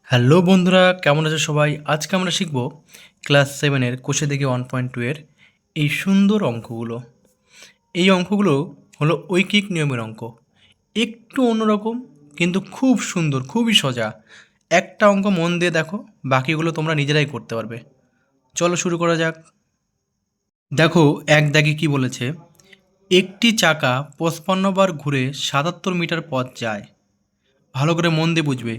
Hello বন্ধুরা, কেমন আছো সবাই? আজকে আমরা শিখব ক্লাস 7-এর কোষে দেখি 1.2 এর এই সুন্দর অঙ্কগুলো। এই অঙ্কগুলো হলো ঐকিক নিয়মের অঙ্ক। একটু অন্যরকম কিন্তু খুব সুন্দর, খুবই সোজা। একটা অঙ্ক মন দিয়ে দেখো, বাকিগুলো তোমরা নিজেরাই করতে পারবে। চলো শুরু করা যাক। দেখো, এক দাগে কি বলেছে? একটি চাকা 55 বার ঘুরে 77 মিটার পথ যায়। ভালো করে মন দিয়ে বুঝবে।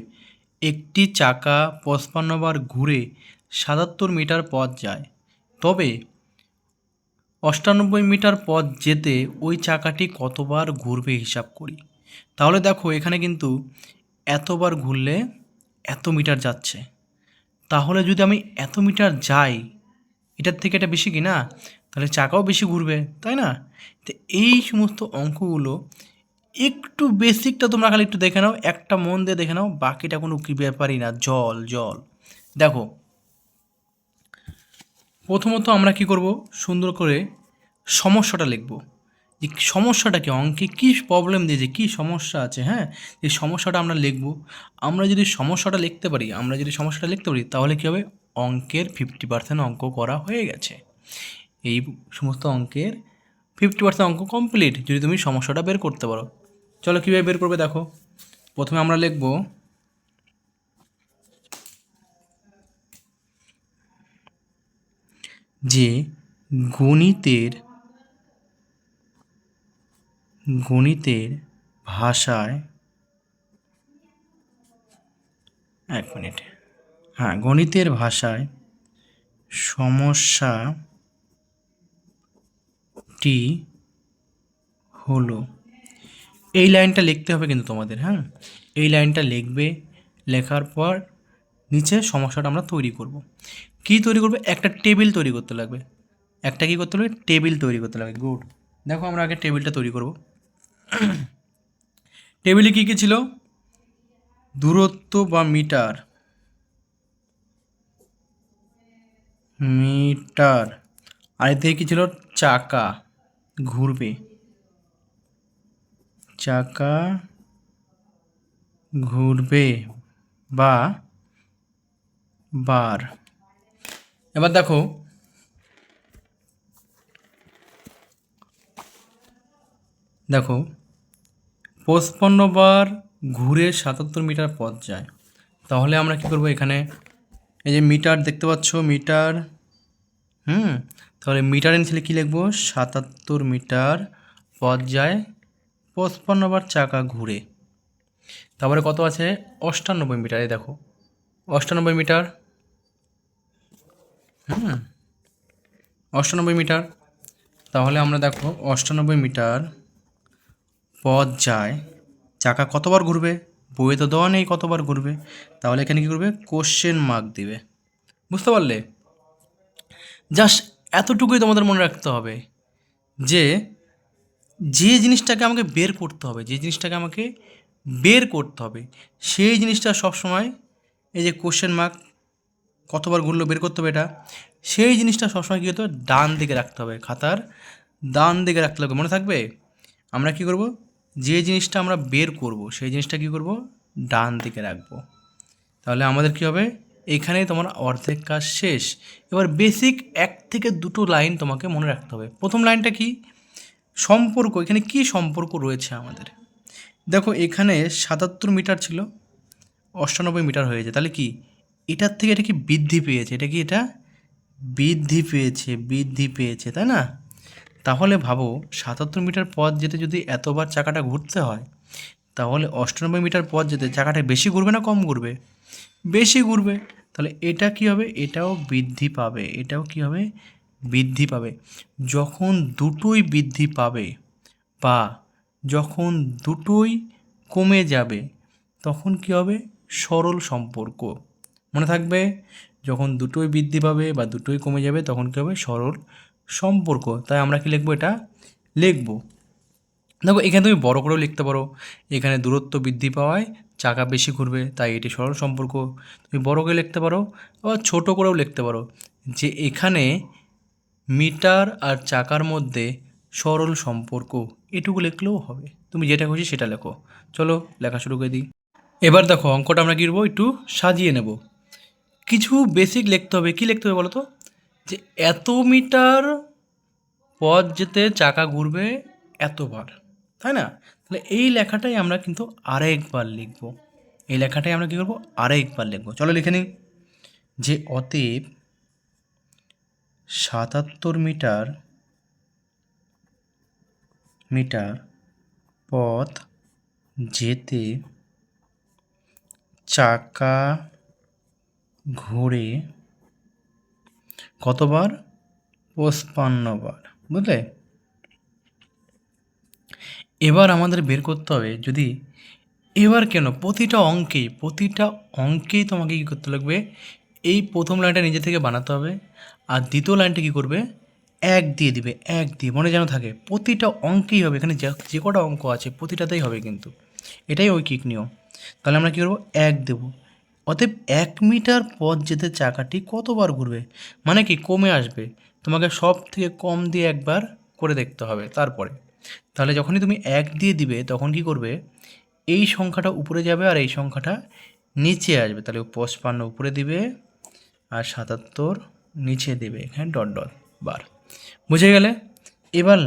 একটি চাকা 55 বার ঘুরে 77 মিটার পথ যায়, তবে 98 মিটার পথ যেতে ওই চাকাটি কতবার ঘুরবে হিসাব করি। তাহলে দেখো, এখানে কিন্তু এতবার ঘুরলে এত মিটার যাচ্ছে। তাহলে যদি আমি এত মিটার যাই, এটার থেকে এটা বেশি কি না? তাহলে চাকাও বেশি ঘুরবে, তাই না? তো এই সমস্ত অঙ্কগুলো একটু বেসিকটা তোমরা খালি একটু দেখে নাও, একটা মন দিয়ে দেখে নাও, বাকিটা কোনো কি ব্যাপারই না। জল জল। দেখো, প্রথমত আমরা কি করব, সুন্দর করে সমস্যাটা লিখব। যে সমস্যাটা কি, অঙ্কে কী প্রবলেম দিয়েছে, কী সমস্যা আছে, হ্যাঁ, এই সমস্যাটা আমরা লিখব। আমরা যদি সমস্যাটা লিখতে পারি তাহলে কী হবে, অঙ্কের 50% অঙ্ক করা হয়ে গেছে। এই সমস্ত অঙ্কের 50% অঙ্ক কমপ্লিট যদি তুমি সমস্যাটা বের করতে পারো। চলো কীভাবে বের করবে দেখো। প্রথমে আমরা লিখব যে গণিতের গণিতের ভাষায়, এক মিনিট, হ্যাঁ, গণিতের ভাষায় সমস্যাটি হলো, এই লাইনটা লিখতে হবে কিন্তু তোমাদের, হ্যাঁ, এই লাইনটা লিখবে। লেখার পর নিচে সমস্যাটা আমরা তৈরি করব। কি তৈরি করবে? একটা টেবিল তৈরি করতে লাগবে। একটা কি করতে হবে? টেবিল তৈরি করতে লাগবে। গুড। দেখো, আমরা আগে টেবিলটা তৈরি করব। টেবিলে কী কী ছিল? দূরত্ব বা মিটার, মিটার। আর এর থেকে কী ছিল? চাকা ঘুরবে, চাকা ঘুরবে বা বার। এবার দেখো, দেখো 55 বার ঘুরে 77 মিটার পথ যায়। তাহলে আমরা কি করব, এখানে এই যে মিটার দেখতে পাচ্ছ, মিটার, তাহলে মিটারে নিচে কী লিখবো? 77 মিটার পথ যায়, 55 বার চাকা ঘুরে। তারপরে কত আছে? 98 মিটার। এই দেখো, 98 মিটার, 98 মিটার। তাহলে আমরা দেখো 98 মিটার পথ যায়, চাকা কতবার ঘুরবে? বইয়ে তো দেওয়া নেই কতবার ঘুরবে। তাহলে এখানে কী করবে? কোশ্চেন মার্ক দিবে। বুঝতে পারলে? জাস্ট এতটুকুই তোমাদের মনে রাখতে হবে যে যে জিনিসটাকে আমাকে বের করতে হবে, সেই জিনিসটা সবসময়, এই যে কোশ্চেন মার্ক, কতবার ঘুরলো বের করতে হবে, এটা সেই জিনিসটা সবসময় কী হতো? ডান দিকে রাখতে হবে, খাতার ডান দিকে রাখতে হবে। মনে থাকবে? আমরা কি করব, যে জিনিসটা আমরা বের করব সেই জিনিসটা কি করব? ডান দিকে রাখবো। তাহলে আমাদের কি হবে? এখানেই তোমার অর্ধেক কাজ শেষ। এবার বেসিক 1 থেকে 2 লাইন তোমাকে মনে রাখতে হবে। প্রথম লাইনটা কি? সম্পর্ক। এখানে কি সম্পর্ক রয়েছে আমাদের? দেখো, এখানে 77 মিটার ছিল, 98 মিটার হয়েছে। তাহলে কি এটার থেকে এটা কি বৃদ্ধি পেয়েছে? এটা বৃদ্ধি পেয়েছে, তাই না? তাহলে ভাবো, 77 মিটার পথ যেতে যদি এতবার চাকাটা ঘুরতে হয়, তাহলে 98 মিটার পথ যেতে চাকাটা বেশি ঘুরবে না কম ঘুরবে? বেশি ঘুরবে। তাহলে এটা কি হবে? এটাও বৃদ্ধি পাবে। এটাও কি হবে? বৃদ্ধি পাবে। যখন দুটোই বৃদ্ধি পাবে বা যখন দুটোই কমে যাবে, তখন কি হবে? সরল সম্পর্ক। মনে থাকবে, যখন দুটোই বৃদ্ধি পাবে বা দুটোই কমে যাবে তখন কী হবে? সরল সম্পর্ক। তাই আমরা কি লিখবো? এটা লিখবো। দেখো, এখানে তুমি বড় করেও লিখতে পারো। এখানে দূরত্ব বৃদ্ধি পাওয়ায় চাকা বেশি ঘুরবে, তাই এটি সরল সম্পর্ক। তুমি বড় করে লিখতে পারো, আবার ছোটো করেও লিখতে পারো যে এখানে মিটার আর চাকার মধ্যে সরল সম্পর্ক। এটুকু লিখলেও হবে। তুমি যেটা খুশি সেটা লেখো। চলো লেখা শুরু করে দিই। এবার দেখো অঙ্কটা আমরা কী করবো, একটু সাজিয়ে নেব। কিছু বেসিক লিখতে হবে। কী লিখতে হবে বলো তো? যে এত মিটার পথ যেতে চাকা ঘুরবে এতবার, তাই না? তাহলে এই লেখাটাই আমরা কিন্তু আরেকবার লিখব। এই লেখাটাই আমরা কী করবো, আরেকবার লিখব। চলো লিখে নিই। যে অতএব 77 মিটার পথ যেতে চাকা ঘোরে কতবার? 55 বার। বুঝলে? এবার আমাদের বের করতে হবে যদি, এবার কেন প্রতিটা অঙ্কেই তোমাকে কী করতে লাগবে, এই প্রথম লাইনটা নিজে থেকে বানাতে হবে, আর দ্বিতীয় লাইনটা কী করবে, এক দিয়ে দিবে, এক দিয়ে মনে যেন থাকে। প্রতিটা অঙ্কেই হবে, এখানে যে কটা অঙ্ক আছে প্রতিটাতেই হবে কিন্তু, এটাই ঐকিক নিয়ম। তাহলে আমরা কী করবো, এক দেবো। অতএব 1 মিটার পথ যেতে চাকাটি কতবার ঘুরবে, মানে কি কমে আসবে, তোমাকে সব থেকে কম দিয়ে একবার করে দেখতে হবে তারপরে। তাহলে যখনই তুমি এক দিয়ে দিবে তখন কি করবে, এই সংখ্যাটা উপরে যাবে আর এই সংখ্যাটা নিচে আসবে। তাহলে 55 উপরে দিবে আর 77 নিচে দেবে, এখানে ডট ডট বার। বুঝে গেলে? এবার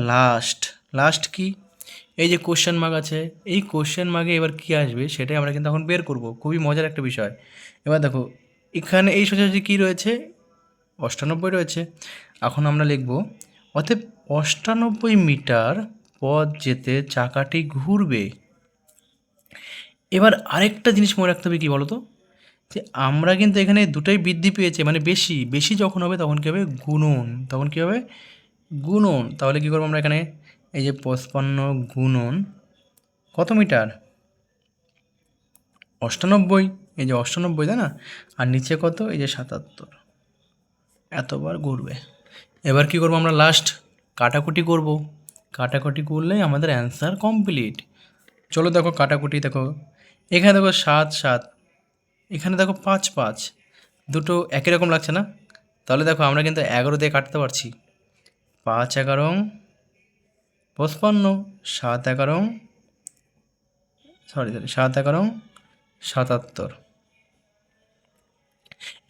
লাস্ট কি, এই যে কোশ্চেন মার্ক আছে, এই কোশ্চেন মার্কে এবার কী আসবে সেটাই আমরা কিন্তু এখন বের করব। খুবই মজার একটা বিষয়। এবার দেখো এখানে এই সোজাসুজি কী রয়েছে, 98 রয়েছে। এখন আমরা লিখব অতএব 98 মিটার পথ যেতে চাকাটি ঘুরবে। এবার আরেকটা জিনিস মনে রাখতে হবে, কী বলো তো, যে আমরা কিন্তু এখানে দুটোই বৃদ্ধি পেয়েছে, মানে বেশি বেশি যখন হবে তখন কী হবে, গুণন। তখন কী হবে, গুণন। তাহলে কী করবো আমরা এখানে, এই যে 55 গুণন কত মিটার, 98, এই যে 98, তাই না? আর নিচে কত, এই যে 77, এতবার ঘুরবে। এবার কী করবো আমরা, লাস্ট কাটাকুটি করব। কাটাকুটি করলেই আমাদের অ্যান্সার কমপ্লিট। চলো দেখো কাটাকুটি, দেখো এখানে দেখো 7 7, এখানে দেখো 5 5, দুটো একই রকম লাগছে না? তাহলে দেখো আমরা কিন্তু 11 দিয়ে কাটতে পারছি। 5 11 55, 7 11 7 11 77।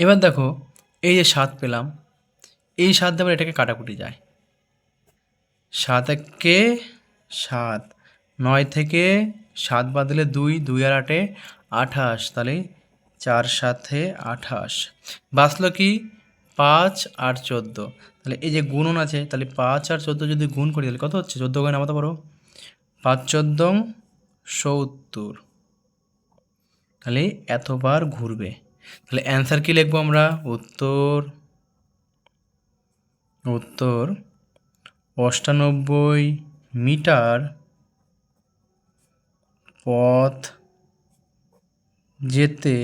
এবার দেখো এই যে 7 পেলাম, এই 7 দিয়ে আবার এটাকে কাটাকুটি যায়। 7 একে 7, 9 থেকে 7 বাদ দিলে 2, 2 আর 8 28, তাহলে 4 7 28। বাঁচলো কি, 5 আর 14। তাহলে এই যে গুণন আছে, তাহলে 5 আর 14 যদি গুণ করি তাহলে কত হচ্ছে, 14 করে নামাতে পারো, 5 14 70। তাহলে এতবার ঘুরবে। তাহলে অ্যান্সার কি লিখবো আমরা, উত্তর 98 মিটার পথ যেতে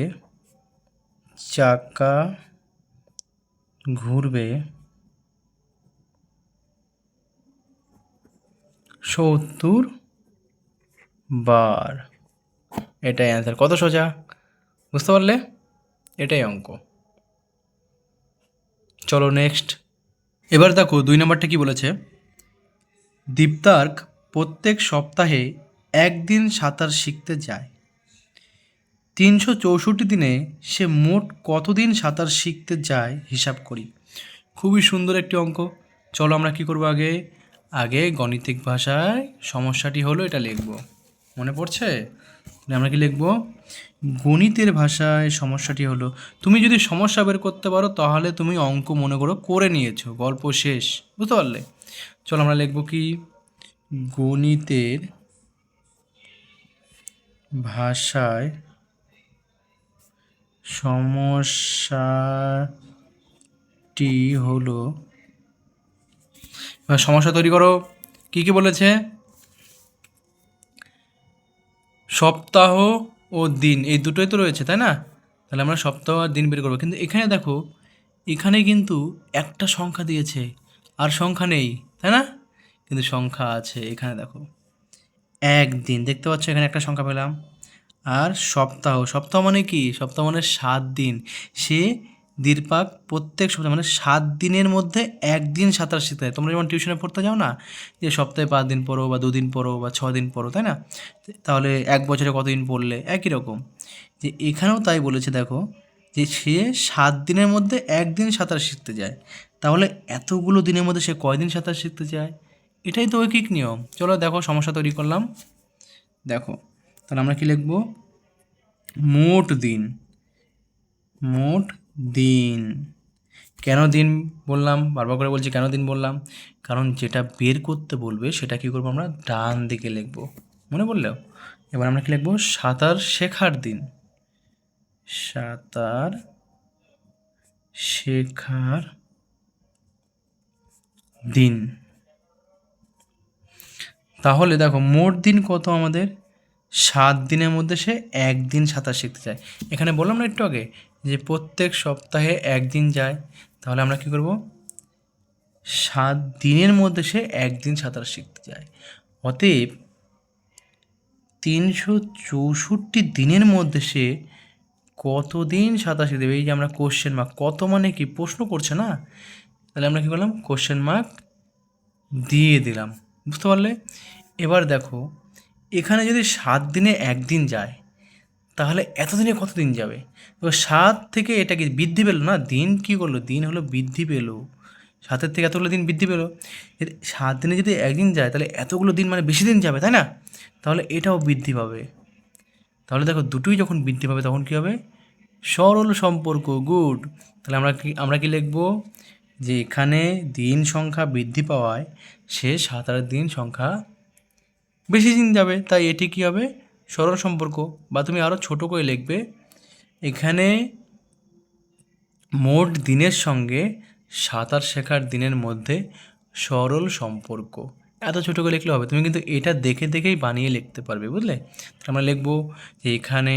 চাকা ঘুরবে 70 বার। এটাই অ্যান্সার। কত সোজা, বুঝতে পারলে? এটাই অঙ্ক। চলো নেক্সট। এবার দেখো 2 নম্বরটা কি বলেছে, দীপ্তার্ক প্রত্যেক সপ্তাহে একদিন সাঁতার শিখতে যায়। 364 দিনে সে মোট কতদিন সাঁতার শিখতে যায় হিসাব করি। খুবই সুন্দর একটি অঙ্ক। চলো আমরা কি করব, আগে আগে গণিতিক ভাষায় সমস্যাটি হলো এটা লিখব। মনে পড়ছে? আমরা কি লিখব, গণিতের ভাষায় সমস্যাটি হলো। তুমি যদি সমস্যা বের করতে পারো তাহলে তুমি অঙ্ক মনে করো করে নিয়েছো, গল্প শেষ। বুঝতে পারলে? চলো আমরা লিখব কি, গণিতের ভাষায় সমস্যাটি হলো, সমস্যা তৈরি করো। কি কি বলেছে, সপ্তাহ ও দিন, এই দুটোই তো রয়েছে, তাই না? তাহলে আমরা সপ্তাহ আর দিন বের করবো। কিন্তু এখানে দেখো, এখানে কিন্তু একটা সংখ্যা দিয়েছে আর সংখ্যা নেই, তাই না? কিন্তু সংখ্যা আছে, এখানে দেখো একদিন, দেখতে পাচ্ছ এখানে একটা সংখ্যা পেলাম। আর সপ্তাহ, সপ্তাহ মানে কি, সপ্তাহ মানে 7 দিন। সে দ্বিপাক প্রত্যেক সপ্তাহে মানে 7 দিনের মধ্যে একদিন সাঁতার শিখতে হয়। তোমরা যেমন টিউশনে পড়তে যাও না, যে সপ্তাহে 5 দিন পড়ো বা 2 দিন পড়ো বা 6 দিন পড়ো, তাই না? তাহলে এক বছরে কতদিন পড়লে, একই রকম যে এখানেও তাই বলেছে। দেখো যে সে 7 দিনের মধ্যে একদিন সাঁতার শিখতে যায়, তাহলে এতগুলো দিনের মধ্যে সে কয়দিন সাঁতার শিখতে যায়? এটাই তো ঐকিক নিয়ম। চলো দেখো সমস্যা তৈরি করলাম। দেখো তাহলে আমরা কি লিখব? মোট দিন। মোট দিন। কেন দিন বললাম, বারবার করে বলছি কেন দিন বললাম, কারণ যেটা বের করতে বলবে সেটা কী করবো আমরা, ডান দিকে লিখব, মনে পড়লেও। এবার আমরা কি লিখব? সাঁতার শেখার দিন। সাঁতার শেখার দিন। তাহলে দেখো মোট দিন কত আমাদের? 7 দিনের মধ্যে সে একদিন সাঁতার শিখতে যায়। এখানে বললাম না একটু আগে যে প্রত্যেক সপ্তাহে একদিন যায়, তাহলে আমরা কি করব? 7 দিনের মধ্যে সে একদিন সাঁতার শিখতে যায়। অতএব 364 দিনের মধ্যে সে কতদিন সাঁতার শিখতে দেবে? এই যে আমরা কোশ্চেন মার্ক, কত মানে কি প্রশ্ন করছে না, তাহলে আমরা কী করলাম? কোশ্চেন মার্ক দিয়ে দিলাম। বুঝতে পারলে? এবার দেখো এখানে যদি 7 দিনে একদিন যায়, তাহলে এতদিনে কত দিন যাবে? এবার 7 থেকে এটা কি বৃদ্ধি পেলো না, দিন কী করলো? দিন হলো বৃদ্ধি পেলো, 7-এর থেকে এতগুলো দিন বৃদ্ধি পেলো। 7 দিনে যদি একদিন যায় তাহলে এতগুলো দিন মানে বেশি দিন যাবে, তাই না? তাহলে এটাও বৃদ্ধি পাবে। তাহলে দেখো দুটোই যখন বৃদ্ধি পাবে তখন কী হবে? সরল সম্পর্ক। গুড। তাহলে আমরা কি লিখব? যে এখানে দিন সংখ্যা বৃদ্ধি পাওয়ায় সে সাঁতারের দিন সংখ্যা বেশি দিন যাবে, তাই এটি কী হবে? সরল সম্পর্ক। বা তুমি আরও ছোটো করে লিখবে, এখানে মোট দিনের সঙ্গে সাঁতার শেখার দিনের মধ্যে সরল সম্পর্ক। এত ছোটো করে লিখলে হবে, তুমি কিন্তু এটা দেখে দেখেই বানিয়ে লিখতে পারবে, বুঝলে? আমরা লিখব যে এখানে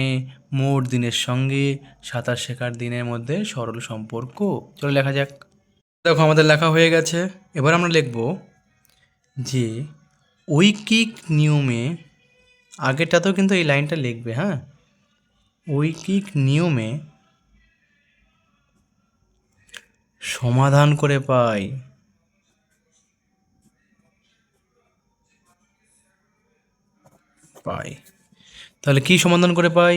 মোট দিনের সঙ্গে সাঁতার শেখার দিনের মধ্যে সরল সম্পর্ক। চলো লেখা যাক। দেখো আমাদের লেখা হয়ে গেছে। এবার আমরা লিখব যে ঐকিক নিয়মে, আগেরটাতেও কিন্তু এই লাইনটা লিখবে, হ্যাঁ, ঐকিক নিয়মে সমাধান করে পাই। তাহলে কি সমাধান করে পাই?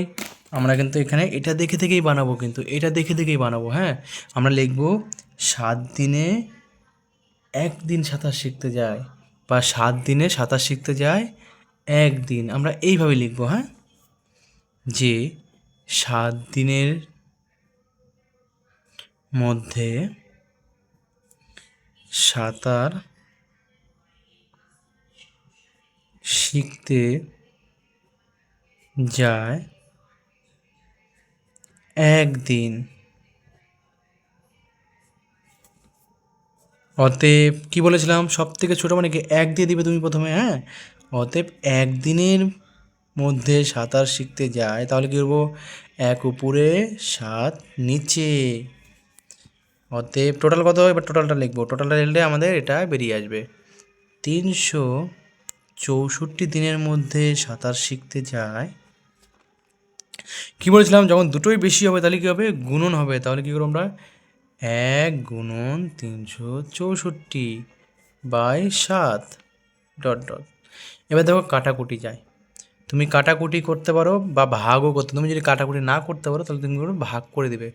আমরা কিন্তু এখানে এটা দেখে দেখেই বানাবো, কিন্তু এটা দেখে দেখেই বানাবো, হ্যাঁ। আমরা লিখব 7 দিনে একদিন সাঁতার শিখতে যায়, বা 7 দিনে সাঁতার শিখতে যায় একদিন। আমরা এইভাবে লিখব, হ্যাঁ, যে 7 দিনের মধ্যে সাঁতার শিখতে যায় একদিন। অতএব কি বলেছিলাম, সব থেকে ছোটো মানে কি, এক দিয়ে দিবে তুমি প্রথমে, হ্যাঁ। অতএব একদিনের মধ্যে সাঁতার শিখতে যায়, তাহলে কী করবো? 1 উপরে 7 নিচে। অতএব টোটাল কত? এবার টোটালটা লিখবো, টোটালটা লিখলে আমাদের এটা বেরিয়ে আসবে। 364 দিনের মধ্যে সাঁতার শিখতে যায়। কী বলেছিলাম, যখন দুটোই বেশি হবে তাহলে কী হবে? গুণন হবে। তাহলে কী করবো আমরা? 1 গুণন 364/7 ডট ডট। এবার দেখো কাটাকুটি যায়, তুমি কাটাকুটি করতে পারো বা ভাগও করতে, তুমি যদি কাটাকুটি না করতে পারো তাহলে তুমি করো ভাগ করে দিবে।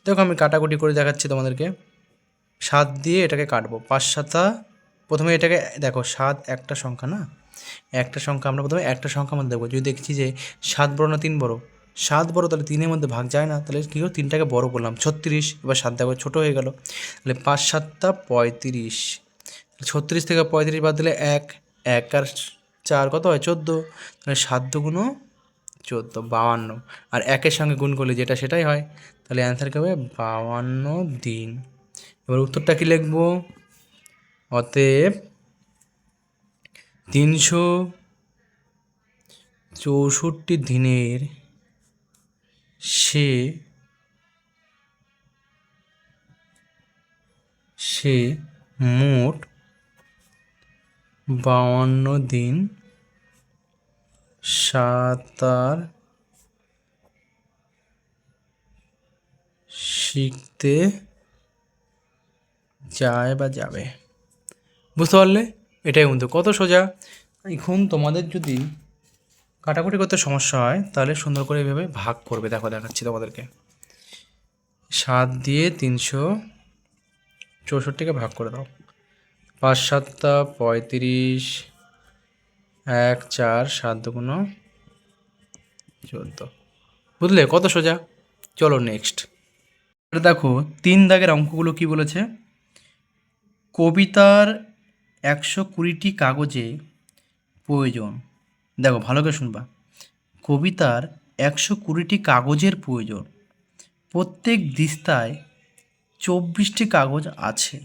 দেখো আমি কাটাকুটি করে দেখাচ্ছি তোমাদেরকে। 7 দিয়ে এটাকে কাটবো, 5 7, প্রথমে এটাকে দেখো 7 একটা সংখ্যা না, একটা সংখ্যা, আমরা প্রথমে একটা সংখ্যার মধ্যে দেখবো। যদি দেখছি যে 7 বড় না 3 বড়, 7 বড়, তাহলে 3-এর মধ্যে ভাগ যায় না, তাহলে কী করো? 3টাকে বড় করলাম, 36। এবার 7 দেখো ছোটো হয়ে গেল, তাহলে 5 7 35। 36 থেকে 35 বাদ দিলে 1, 1 আর 4 কত হয়? 14। তাহলে 7 দুগুণ 14, 52। আর 1-এর সঙ্গে গুণ করলে যেটা সেটাই হয়, তাহলে অ্যান্সার কী হবে? 52 দিন। এবার উত্তরটা কী লিখব? অতএব 364 দিনের সে মোট 52 দিন সাঁতার শিখতে যায় বা যাবে। বুঝতে পারলে? এটাই কিন্তু কত সোজা। এখন তোমাদের যদি কাটাকুটি করতে সমস্যা হয় তাহলে সুন্দর করে এইভাবে ভাগ করবে। দেখো দেখাচ্ছি তোমাদেরকে। 7 দিয়ে 364কে ভাগ করে দাও। 5 7 35, 1 4, 7 2 14। বুঝলে কত সোজা? চলো নেক্সট। দেখো 3 দাগের অঙ্কগুলো কি বলেছে। কবিতার 120টি কাগজে প্রয়োজন। দেখো ভালো করে শুনবা। কবিতার 120টি কাগজের প্রয়োজন। প্রত্যেক দিস্তায় 24টি কাগজ আছে।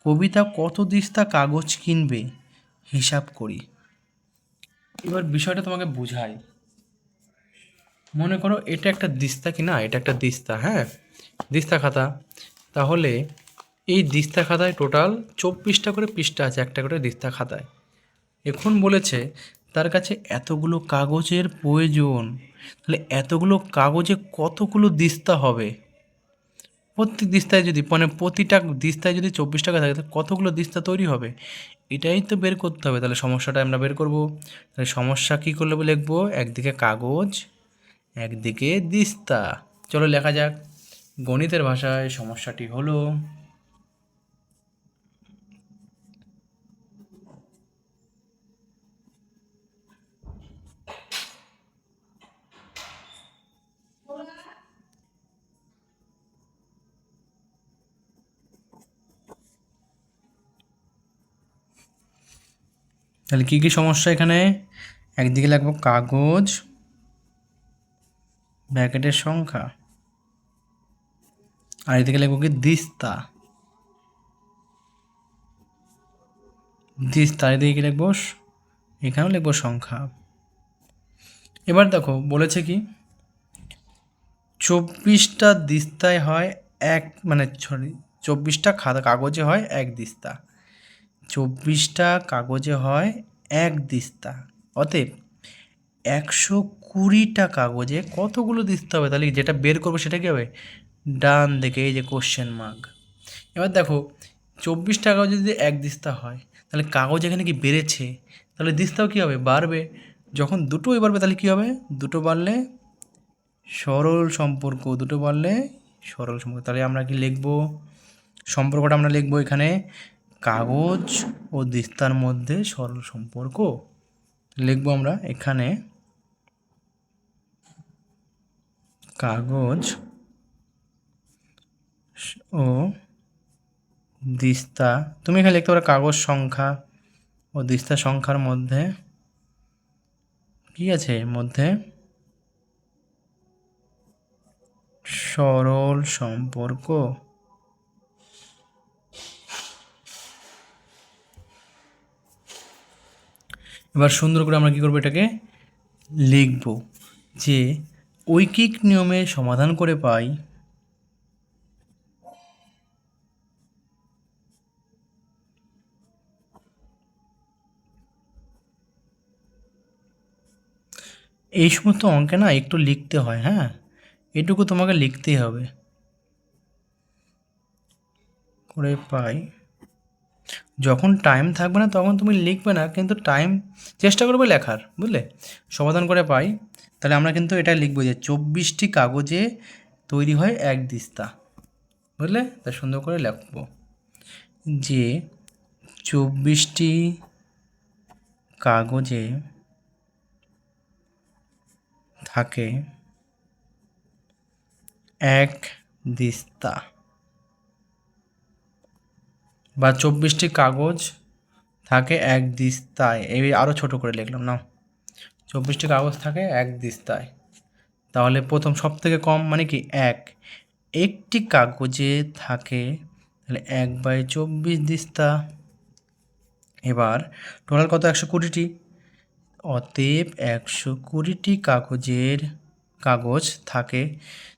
কবিতা কত দিস্তা কাগজ কিনবে হিসাব করি। এবার বিষয়টা তোমাকে বুঝাই। মনে করো এটা একটা দিস্তা কি না, এটা একটা দিস্তা, হ্যাঁ, দিস্তা খাতা। তাহলে এই দিস্তা খাতায় টোটাল 24টা করে পৃষ্ঠা আছে একটা করে দিস্তা খাতায়। এখন বলেছে তার কাছে এতগুলো কাগজের প্রয়োজন। তাহলে এতগুলো কাগজে কতগুলো দিস্তা হবে? প্রত্যেক দিস্তায় যদি মানে প্রতিটা দিস্তায় যদি 24 টাকা থাকে তাহলে কতগুলো দিস্তা তৈরি হবে? এটাই তো বের করতে হবে। তাহলে সমস্যাটা আমরা বের করব। তাহলে সমস্যা কী করলে লিখবো? একদিকে কাগজ, একদিকে দিস্তা। চলো লেখা যাক। গণিতের ভাষায় সমস্যাটি হলো, তাহলে কী কী সমস্যা এখানে? একদিকে লিখবো কাগজ, ব্র্যাকেটের সংখ্যা, আর এদিকে লিখবো কি দিস্তা। দিস্তা এদিকে কি লিখবো? এখানেও লিখবো সংখ্যা। এবার দেখো বলেছে কি 24টা দিস্তায় হয় এক, মানে সরি 24টা খাতা কাগজে হয় এক দিস্তা। 24টা কাগজে হয় এক দিস্তা। অতএব 120টা কাগজে কতগুলো দিস্তা হবে? তাহলে যেটা বের করবো সেটা কী হবে? ডান দিকে এই যে কোশ্চেন মার্ক। এবার দেখো 24টা কাগজে যদি এক দিস্তা হয় তাহলে কাগজ এখানে কি বেড়েছে? তাহলে দিস্তাও কী হবে? বাড়বে। যখন দুটোই বাড়বে তাহলে কী হবে? দুটো বাড়লে সরল সম্পর্ক, দুটো বাড়লে সরল সম্পর্ক। তাহলে আমরা কি লিখব? সম্পর্কটা আমরা লিখব এখানে কাগজ ও দিস্তার মধ্যে সরল সম্পর্ক লিখব আমরা এখানে কাগজ ও দিস্তা। তুমি এখানে লিখতে পারো কাগজ সংখ্যা ও দিস্তা সংখ্যার মধ্যে কি আছে? মধ্যে সরল সম্পর্ক। এবার সুন্দর করে আমরা কী করবো? এটাকে লিখব যে ঐকিক নিয়মে সমাধান করে পাই এই সমস্ত অঙ্কে না একটু লিখতে হয়, হ্যাঁ, এটুকু তোমাকে লিখতেই হবে। করে পাই, যখন টাইম থাকবে না তখন তুমি লিখবে না, কিন্তু টাইম চেষ্টা করবে লেখার, বুঝলে? সমাধান করে পাই। তাহলে আমরা কিন্তু এটা লিখবো যে 24টি কাগজে তৈরি হয় এক দিস্তা, বুঝলে? তা সুন্দর করে লিখবো যে 24টি কাগজে থাকে এক দিস্তা, বা 24টি কাগজ থাকে এক দিস্তায়। এই আরও ছোটো করে লিখলাম না, 24টি কাগজ থাকে এক দিস্তায়। তাহলে প্রথম সব থেকে কম মানে কি এক, একটি কাগজে থাকে, তাহলে 1/24 দিস্তা। এবার টোটাল কত? 120টি। অতএব 120টি কাগজ থাকে।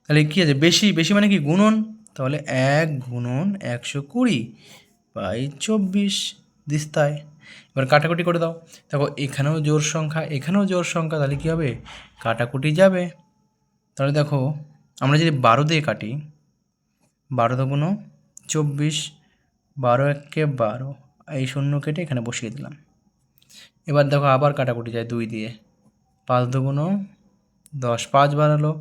তাহলে কী আছে? বেশি বেশি মানে কি গুণন, তাহলে 1 গুণন 120/24 দিস্তায়। এবার কাটাকুটি করে দাও। দেখো এখানেও জোড় সংখ্যা, এখানেও জোড় সংখ্যা, তাহলে কী হবে? কাটাকুটি যাবে। তাহলে দেখো আমরা যদি 12 দিয়ে কাটি 12×24, 12×1=12, এই শূন্য কেটে এখানে বসিয়ে দিলাম। এবার দেখো আবার কাটাকুটি যায় 2 দিয়ে, 5×10, 5 বার হলো,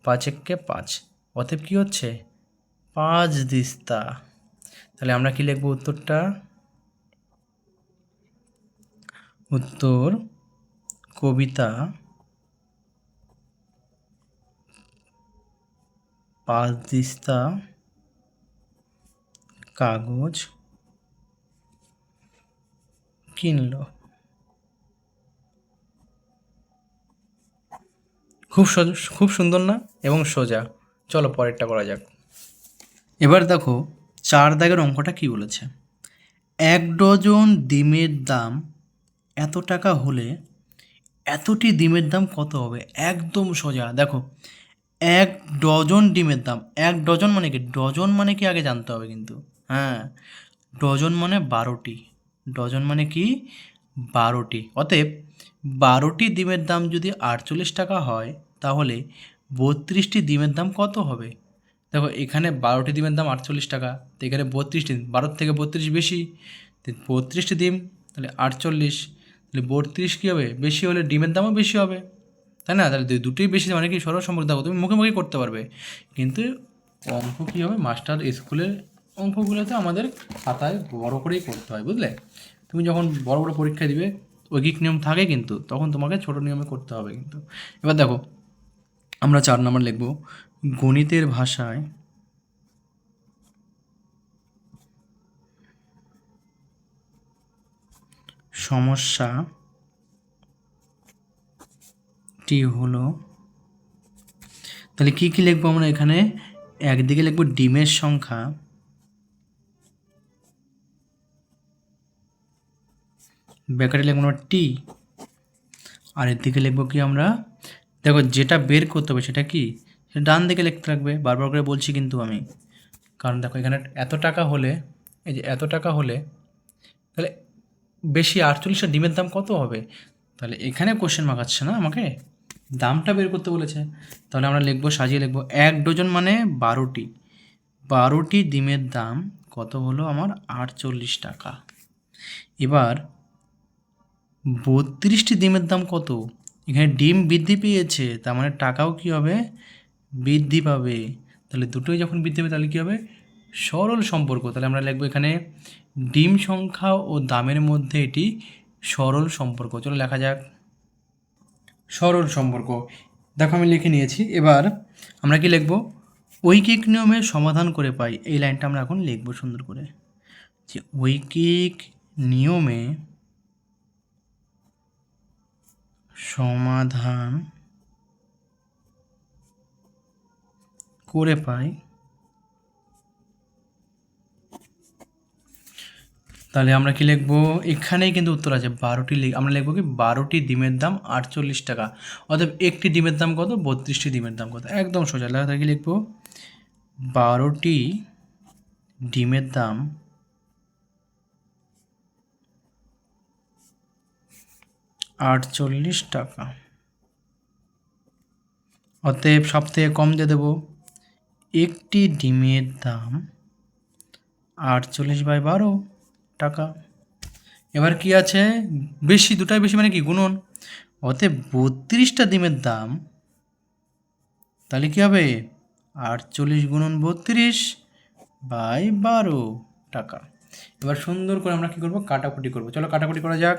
5×1=5, অতএব কী হচ্ছে 5 দিস্তা। তাহলে আমরা কি লিখবো উত্তরটা? উত্তর কবিতা 5 দিস্তা কাগজ কিনলো। খুব সুন্দর না এবং সোজা। চলো পরেরটা করা যাক। এবার দেখো 4 দাগের অঙ্কটা কি বলেছে, 1 ডজন ডিমের দাম এত টাকা হলে এতটি ডিমের দাম কত হবে? একদম সোজা। দেখো 1 ডজন ডিমের দাম, 1 ডজন মানে কি, ডজন মানে কি আগে জানতে হবে কিন্তু। হ্যাঁ, ডজন মানে 12টি, ডজন মানে কি 12টি। অতএব 12টি ডিমের দাম যদি 48 টাকা হয় তাহলে 32টি ডিমের দাম কত হবে? দেখো এখানে 12টি ডিমের দাম 48 টাকা, তো এখানে 32টি, 12 থেকে 32 বেশি, 32টি ডিম তাহলে 48, তাহলে 32 কী হবে, বেশি হলে ডিমের দামও বেশি হবে, তাই না? তাহলে দুটোই বেশি মানে কি সরল সম্পর্ক, দেখো তুমি মুখে মুখে করতে পারবে, কিন্তু অঙ্ক কী হবে, মাস্টার স্কুলের অঙ্কগুলোতে আমাদের খাতায় বড় করেই করতে হয়, বুঝলে? তুমি যখন বড় বড় পরীক্ষা দিবে ঐকিক নিয়ম থাকে, কিন্তু তখন তোমাকে ছোট নিয়মে করতে হবে কিন্তু। এবার দেখো আমরা 4 নম্বর লিখব, গণিতের ভাষায় সমস্যাটি হলো, তাহলে কী কী লিখবো আমরা এখানে? একদিকে লিখব ডিমের সংখ্যা, ব্র্যাকেটে লিখব আমরা টি, আর এর দিকে লিখব কি আমরা, দেখো যেটা বের করতে হবে সেটা কি, সেটা ডান দিকে লিখতে লাগবে, বারবার করে বলছি কিন্তু আমি, কারণ দেখো এখানে এত টাকা হলে, এই যে এত টাকা হলে তাহলে বেশি 48টা ডিমের দাম কত হবে? তাহলে এখানে কোশ্চেন মার্ক আসছে না, আমাকে দামটা বের করতে বলেছে, তাহলে আমরা লিখবো, সাজিয়ে লিখবো 1 ডজন মানে 12টি, 12টি ডিমের দাম কত হলো আমার 48 টাকা। এবার 32টি ডিমের দাম কত? এখানে ডিম বৃদ্ধি পেয়েছে, তার মানে টাকাও কী হবে, বৃদ্ধি পাবে। তাহলে দুটোই যখন বৃদ্ধি পাবে তাহলে কী হবে, সরল সম্পর্ক। তাহলে আমরা লিখবো এখানে ডিম সংখ্যা ও দামের মধ্যে এটি সরল সম্পর্ক। চলো লেখা যাক সরল সম্পর্ক। দেখো আমি লিখে নিয়েছি। এবার আমরা কি লিখব, ঐকিক নিয়মে সমাধান করে পাই, এই লাইনটা আমরা এখন লিখবো সুন্দর করে, যে ঐকিক নিয়মে সমাধান করে পাই, তাহলে আমরা কি লিখব, এখানেই কিন্তু উত্তর আছে 12টি, আমরা লিখবো কি 12টি ডিমের দাম 48 টাকা, অর্থাৎ একটি ডিমের দাম কত, 32টি ডিমের দাম কত, একদম সোজা। লেখা কি লিখবো, 12টি ডিমের দাম 48 টাকা, অতএব সব থেকে কম দিয়ে দেবো, একটি ডিমের দাম 48/12 টাকা। এবার কি আছে, বেশি, দুটাই বেশি মানে কি গুণন, অতএব 32টা ডিমের দাম, তাহলে কী হবে 48 গুণন 32/12 টাকা। এবার সুন্দর করে আমরা কী করবো, কাটাকুটি করবো। চলো কাটাকুটি করা যাক।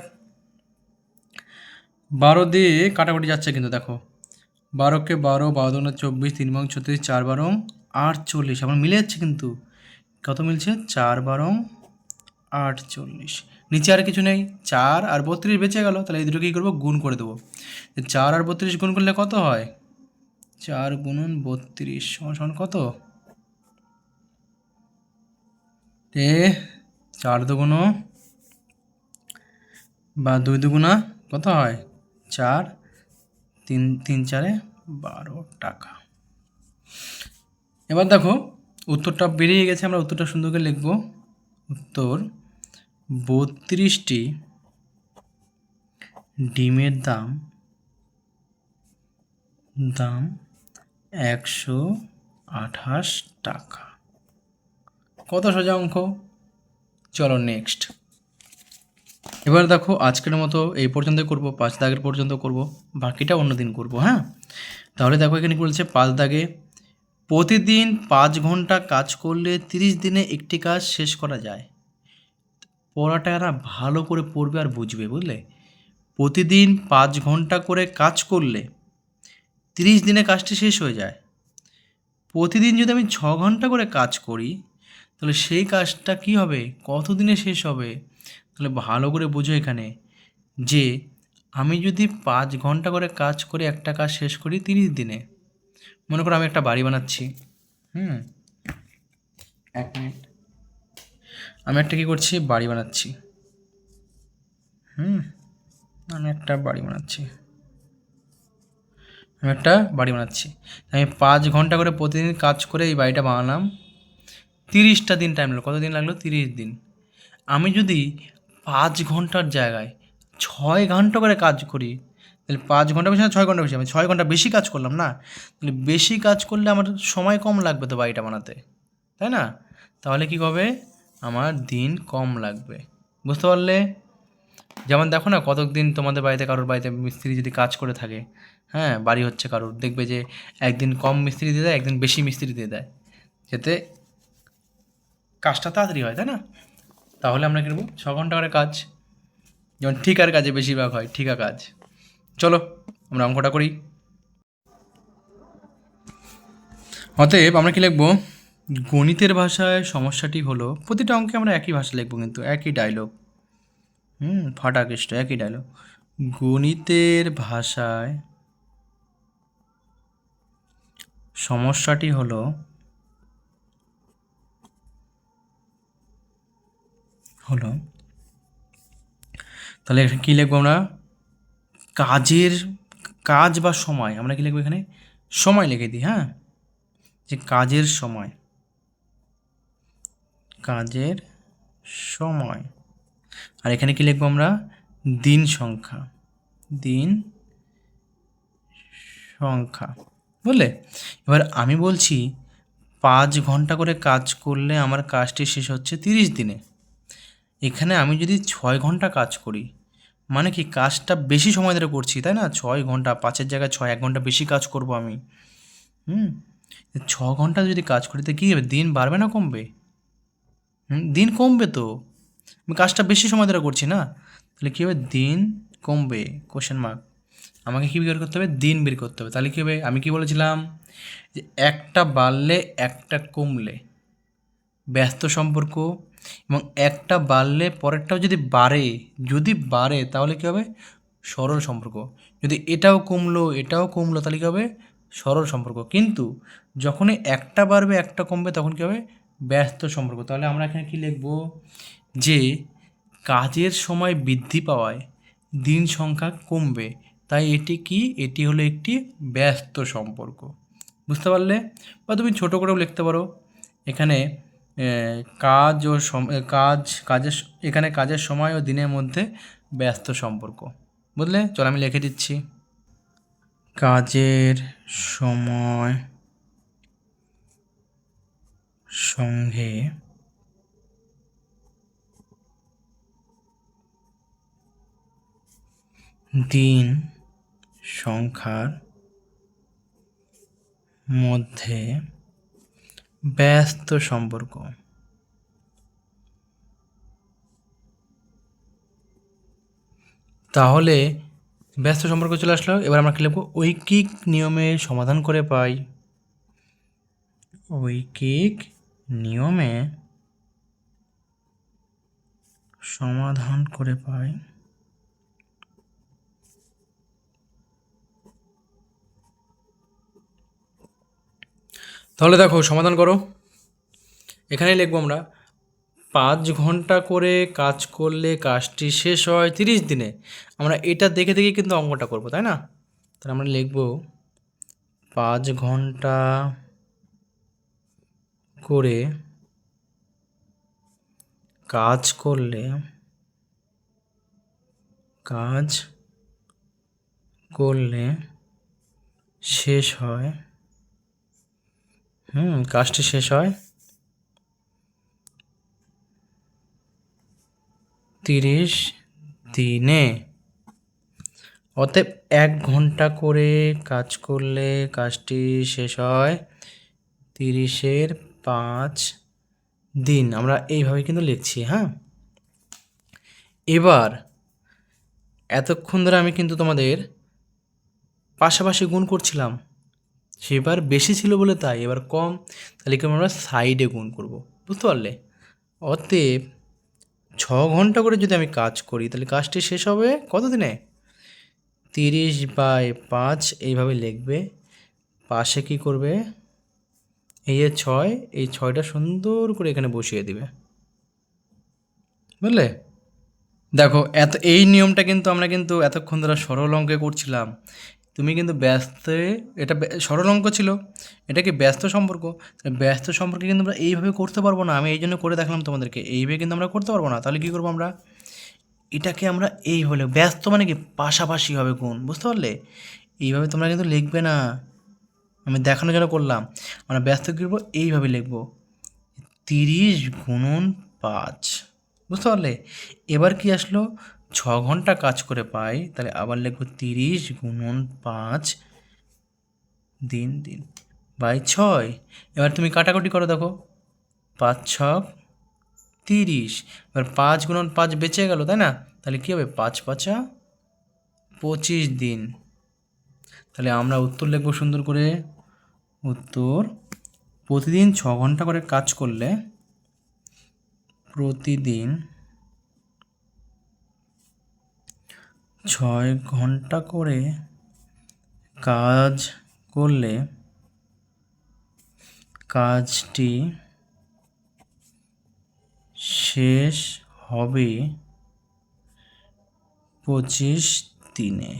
12 দিয়ে কাটাকুটি যাচ্ছে কিন্তু, দেখো 12কে 12, 12 24, 3 বারং 36, 4 বারং 48, আমার মিলে যাচ্ছে কিন্তু, কত মিলছে 4 বারং 48, নিচে আর কিছু নেই, 4 আর 32 বেঁচে গেল, তাহলে এই দুটো কী করবো, গুণ করে দেবো। 4 আর 32 গুণ করলে কত হয়, 4 গুণন 32 সমান কত, 4 দুগুণ বা 2 দুগুণা কত হয় 4, 3 3 4 12 টাকা। এবার দেখো উত্তরটা বেরিয়ে গেছে, আমরা উত্তরটা সুন্দর করে লিখব, উত্তর 32টি ডিমের দাম 128 টাকা। কত সোজা অঙ্ক। চলো নেক্সট। এবার দেখো আজকের মতো এই পর্যন্ত করব, 5 দাগের পর্যন্ত করব, বাকিটা অন্য দিন করব। হ্যাঁ, তাহলে দেখো এখানে কি বলছে, 5 দাগে প্রতিদিন 5 ঘন্টা কাজ করলে 30 দিনে একটি কাজ শেষ করা যায়। পড়াটা এরা ভালো করে পড়বে আর বুঝবে, বুঝলে। প্রতিদিন 5 ঘন্টা করে কাজ করলে 30 দিনে কাজটি শেষ হয়ে যায়। প্রতিদিন যদি আমি 6 ঘন্টা করে কাজ করি, তাহলে সেই কাজটা কি হবে, কত দিনে শেষ হবে। তাহলে ভালো করে বুঝো এখানে যে আমি যদি 5 ঘন্টা করে কাজ করে একটা কাজ শেষ করি 30 দিনে। মনে করো আমি একটা বাড়ি বানাচ্ছি। 1 মিনিট। আমি একটা কী করছি, বাড়ি বানাচ্ছি। আমি একটা বাড়ি বানাচ্ছি। আমি 5 ঘন্টা করে প্রতিদিন কাজ করে এই বাড়িটা বানালাম। 30টা দিন টাইম লাগলো। কত দিন লাগলো? 30 দিন। আমি যদি 5 ঘন্টার জায়গায় 6 ঘন্টা করে কাজ করি, তাহলে 5 ঘন্টা বেশি না 6 ঘন্টা বেশি, আমি 6 ঘন্টা বেশি কাজ করলাম না। তাহলে বেশি কাজ করলে আমার সময় কম লাগবে তো বাড়িটা বানাতে, তাই না? তাহলে কী হবে, আমার দিন কম লাগবে। বুঝতে পারলে? যেমন দেখো না, কত দিন তোমাদের বাড়িতে কারোর বাড়িতে মিস্ত্রি যদি কাজ করে থাকে, হ্যাঁ, বাড়ি হচ্ছে কারোর, দেখবে যে একদিন কম মিস্ত্রি দিয়ে দেয়, একদিন বেশি মিস্ত্রি দিয়ে দেয়, যাতে কাজটা তাড়াতাড়ি হয়, তাই না? তাহলে আমরা কিনবো 6 ঘন্টা করে কাজ, যেমন ঠিকার কাজে বেশিরভাগ হয়, ঠিকা কাজ। চলো আমরা অঙ্কটা করি। অতএব আমরা কি লিখবো, গণিতের ভাষায় সমস্যাটি হলো, প্রতিটা অঙ্কে আমরা একই ভাষা লিখবো, কিন্তু একই ডায়লগ, ফাটাকেষ্ট একই ডায়লগ। গণিতের ভাষায় সমস্যাটি হলো তাহলে এখানে কী লিখবো আমরা, কাজ বা সময়, আমরা কি লিখবো এখানে, সময় লিখে দিই। হ্যাঁ, যে কাজের সময়, আর এখানে কি লিখবো আমরা, দিন সংখ্যা, বুঝলে। এবার আমি বলছি 5 ঘন্টা করে কাজ করলে আমার কাজটি শেষ হচ্ছে 30 দিনে। এখানে আমি যদি 6 ঘন্টা কাজ করি, মানে কি কাজটা বেশি সময় ধরে করছি, তাই না? 6 ঘন্টা, 5-এর জায়গায় 6, 1 ঘন্টা বেশি কাজ করব আমি। 6 ঘন্টা যদি কাজ করি তো কী হবে, দিন বাড়বে না কমবে? দিন কমবে তো, আমি কাজটা বেশি সময় ধরে করছি না, তাহলে কী হবে, দিন কমবে, কোশ্চেন মার্ক। আমাকে কী বের করতে হবে, দিন বের করতে হবে। তাহলে কী হবে, আমি কি বলেছিলাম যে একটা বাড়লে একটা কমলে ব্যস্ত সম্পর্ক, এবং একটা বাড়লে পরেরটাও যদি বাড়ে তাহলে কী হবে, সরল সম্পর্ক। যদি এটাও কমলো তাহলে কী হবে, সরল সম্পর্ক। কিন্তু যখনই একটা বাড়বে একটা কমবে তখন কী হবে, ব্যস্ত সম্পর্ক। তাহলে আমরা এখানে কী লিখব, যে কাজের সময় বৃদ্ধি পাওয়ায় দিন সংখ্যা কমবে, তাই এটি হলো একটি ব্যস্ত সম্পর্ক। বুঝতে পারলে? বা তুমি ছোটো করেও লিখতে পারো, এখানে এখানে কাজের সময় ও দিনের মধ্যে ব্যস্ত সম্পর্ক। বুঝলে? চলো আমি লিখে দিচ্ছি, কাজের সময় সঙ্গে দিন সংখ্যার মধ্যে ব্যস্ত সম্পর্ক। তাহলে ব্যস্ত সম্পর্ক চলে আসলো। এবার আমরা কি লিখব, ঐকিক নিয়মে সমাধান করে পাই, তাহলে দেখো সমাধান করো। এখানে লিখবো আমরা 5 ঘন্টা করে কাজ করলে কাজটি শেষ হয় 30 দিনে। আমরা এটা দেখে দেখে কিন্তু অঙ্কটা করবো, তাই না? তাহলে আমরা লিখব 5 ঘন্টা করে কাজ করলে শেষ হয়, কাজটি শেষ হয় 30 দিনে। অতএব 1 ঘন্টা করে কাজ করলে কাজটি শেষ হয় 30-এর 5 দিন। আমরা এইভাবে কিন্তু লিখছি, হ্যাঁ। এবার এতক্ষণ ধরে আমি কিন্তু তোমাদের পাশাপাশি গুণ করছিলাম, সেবার বেশি ছিল বলে তাই, এবার কম, তাহলে কি আমরা সাইডে গুণ করব, বুঝতে পারলে? অতএব 6 ঘন্টা করে যদি আমি কাজ করি তাহলে কাজটি শেষ হবে কত দিনে? 30/5 এইভাবে লিখবে। পাশে কি করবে? এই যে 6, এই 6টা সুন্দর করে এখানে বসিয়ে দিবে, বুঝলে? দেখো, এই নিয়মটা কিন্তু আমরা কিন্তু এতক্ষণ ধরে সরল অঙ্কে করছিলাম। তুমি কিন্তু ব্যস্তে, এটা সরল অঙ্ক ছিল, এটা কি ব্যস্ত সম্পর্ক? ব্যস্ত সম্পর্কে কিন্তু আমরা এইভাবে করতে পারবো না। আমি এই জন্য করে দেখালাম তোমাদেরকে, এইভাবে কিন্তু আমরা করতে পারবো না। তাহলে কী করবো আমরা? এটাকে আমরা এই হলে ব্যস্ত মানে কি পাশাপাশি হবে গুণ, বুঝতে পারলে? এইভাবে তোমরা কিন্তু লিখবে না, আমি দেখানোর জন্য করলাম। আমরা ব্যস্ত কী করবো? এইভাবে লিখবো 30x5, বুঝতে পারলে? এবার কি আসলো? 6 ঘন্টা কাজ করে পাই, তাহলে আবার লিখবো 30x5 দিন দিন বাই 6। এবার তুমি কাটাকুটি করো, দেখো 5×6 30। এবার 5×5 বেঁচে গেল, তাই না? তাহলে কী হবে? 5×5 25 দিন। তাহলে আমরা উত্তর লিখবো সুন্দর করে। উত্তর, প্রতিদিন 6 ঘন্টা করে কাজ করলে, প্রতিদিন 6 ঘন্টা করে কাজ করলে কাজটি শেষ হবে 25 দিনে।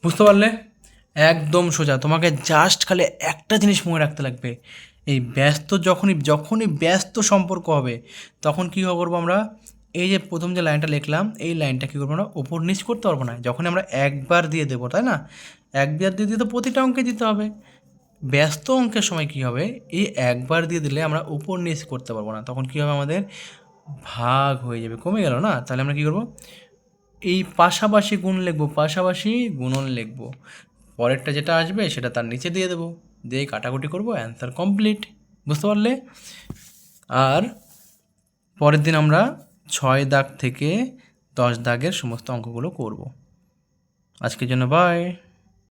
বুঝতে পারলে? একদম সোজা। তোমাকে জাস্ট খালি একটা জিনিস মনে রাখতে লাগবে, এই ব্যস্ত যখনই ব্যস্ত সম্পর্ক হবে তখন কী করবো আমরা? এই যে প্রথম যে লাইনটা লিখলাম, এই লাইনটা কী করবো আমরা? ওপর নিচ করতে পারবো না। যখন আমরা একবার দিয়ে দেবো, তাই না? একবার দিয়ে দিতে প্রতিটা অঙ্কে দিতে হবে। ব্যস্ত অঙ্কের সময় কী হবে? এই একবার দিয়ে দিলে আমরা উপর নিচ করতে পারবো না, তখন কী হবে? আমাদের ভাগ হয়ে যাবে, কমে গেল না? তাহলে আমরা কী করবো? এই পাশাপাশি গুণ লিখবো, পাশাপাশি গুণন লিখবো। পরেরটা যেটা আসবে সেটা তার নিচে দিয়ে দেবো, দিয়ে কাটাকুটি করবো, অ্যান্সার কমপ্লিট। বুঝতে পারলে? আর পরের দিন আমরা 6 দাগ থেকে 10 দাগের সমস্ত অঙ্কগুলো করব। আজকের জন্য বাই।